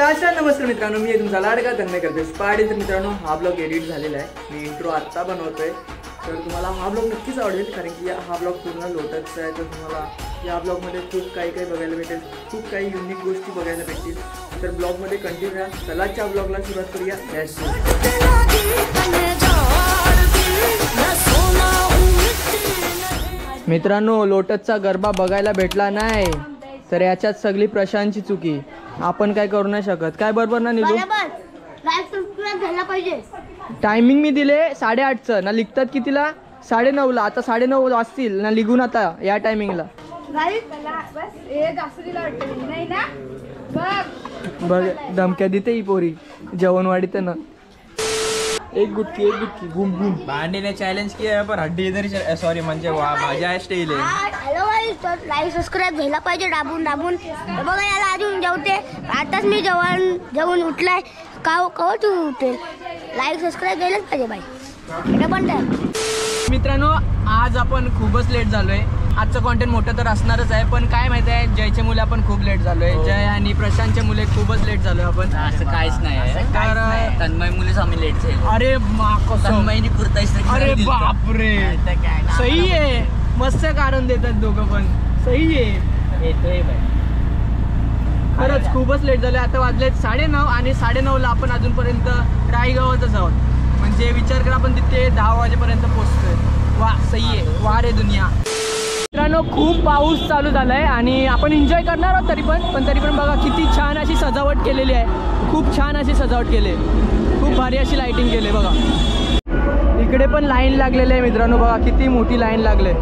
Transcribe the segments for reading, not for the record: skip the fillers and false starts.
नमस्कार मित्रांनो, मी तुमचा लाडका तन्मय करते स्पाडी. तर मित्रांनो, हा ब्लॉग एडिट झालेला आहे. मी इंट्रो आत्ता बनवतोय. तर तुम्हाला हा ब्लॉग नक्कीच आवडेल, कारण की हा ब्लॉग पूर्ण लोटसचा आहे. तर तुम्हाला या ब्लॉगमध्ये खूप काही बघायला भेटेल, खूप काही युनिक गोष्टी बघायला भेटतील. तर ब्लॉगमध्ये कंटिन्यू राहा. चलाच्या ब्लॉगला सुरुवात करूया. मित्रांनो, लोटसचा गरबा बघायला भेटला नाही तर याच्यात सगळी प्रशांतची चुकी. आपण काय करू नाही शकत. काय बरोबर ना निलू? टायमिंग मी दिले 8:30चं ना. लिखतात कितीला? 9:30ला. आता 9:30 वाजतील ना लिहून आता या टायमिंगला. बघ धमक्या देते ही पोरी जेवणवाडीत ना. एक गुटकी घूम घूम. भांडी ने चॅलेंज किया पर हड्डी इधर सॉरी म्हणजे माझ्या स्टाईल आहे. हॅलो गाईस, तर लाईक सबस्क्राईब झाला पाहिजे दाबून बघा. याला अजून जेवते. आताच मी जेवण उठलाय. का तू उठेल? लाईक सबस्क्राईब झालंच पाहिजे बाई. हे पण मित्रांनो, आज आपण खूपच लेट झालोय. आजचं कॉन्टेंट मोठं तर असणारच आहे, पण काय माहिती आहे, जयचे मुले आपण खूप लेट झालोय. जय आणि प्रशांतचे मुले खूपच लेट झालोय आपण. असं काहीच नाही. तर तन्मय मुलेच आम्ही लेट झालो. अरे तन्मयनी अरे बापरे, सही आहे. मस्त कारण देतात दोघं पण. सही आहे. येतोय बाई. खरंच खूपच लेट झाले. आता वाजले 9:30 आणि 9:30ला आपण अजूनपर्यंत रायगावातच आहोत. म्हणजे विचार करा, आपण तिथे 10 वाजेपर्यंत पोहोचतोय. वा, सही आहे. वा रे दुनिया. मित्रांनो, खूप पाऊस चालू झालाय आणि आपण एन्जॉय करणार आहोत तरी पण बघा किती छान अशी सजावट केलेली आहे. खूप छान अशी सजावट केली. खूप भारी अशी लाइटिंग केली बघा. इकडे पण लाईन लागलेली आहे मित्रांनो. बघा किती मोठी लाईन लागले.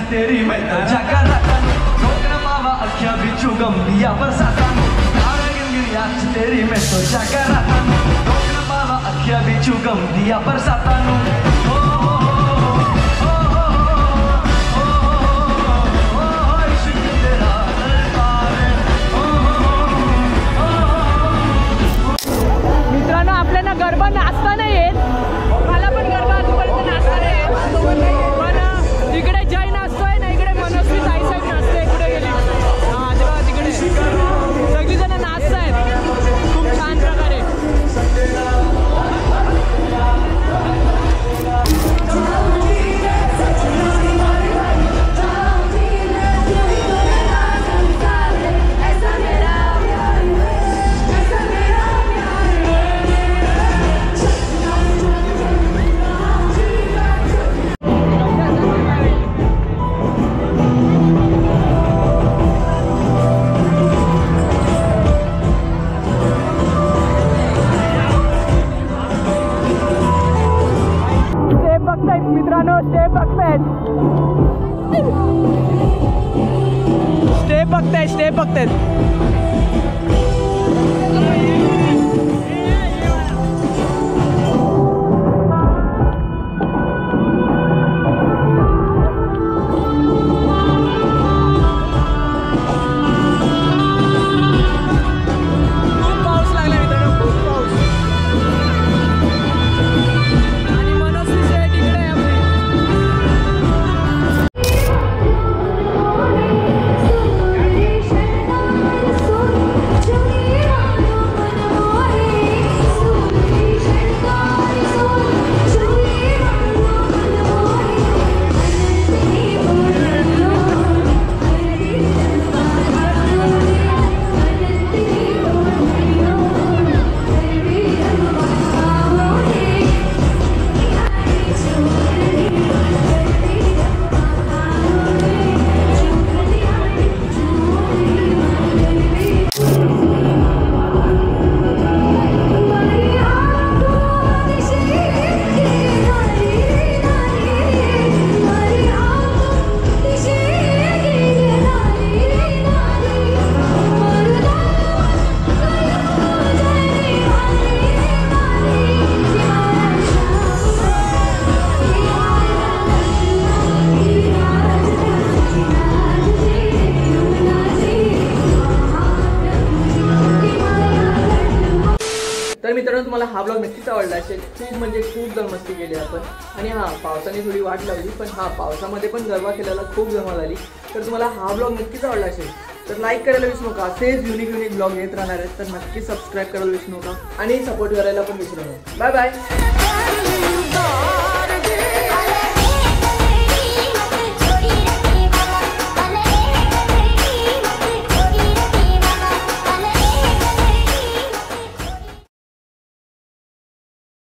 तेरी मैं तो जगराता रोकना मावा अखियां बिचू गंबिया बरसाता आज तेरी मैं तो जगराता रोकना मावा अखियां बिचू गंबिया बरसाता मित्रांनो आपल्याला गरबा नाचता नाही येत, मला पण गरबा आजपर्यंत नाचता नाही येत, पण इकडे जय नाचतोय ना, इकडे मनस्वी ताईसाहेब नाचते, इकडे गेली हा तेव्हा तिकडे सगळीजण नाचतायत खूप छान प्रकारे. मित्रांनो स्टेप बघतायत, स्टेप बघतायत. खूप पाऊस लागला मित्रांनो, खूप पाऊस. आणि मनस्वी सेट इकडे आहे आपली. तर मित्रांनो तुम्हाला हा ब्लॉग नक्कीच आवडला असेल. खूप म्हणजे खूप जण मस्ती केली आपण, आणि हा पावसाने थोडी वाट लावली, पण हा पावसामध्ये पण गरबा केल्याला खूप धमाल आली. तर तुम्हाला हा ब्लॉग नक्कीच आवडला असेल तर लाईक करायला विसरू नका. असेच युनिक ब्लॉग येत राहणार आहेत, तर नक्की सबस्क्राईब करायला विसरू नका आणि सपोर्ट करायला पण विसरू नका. Bye bye.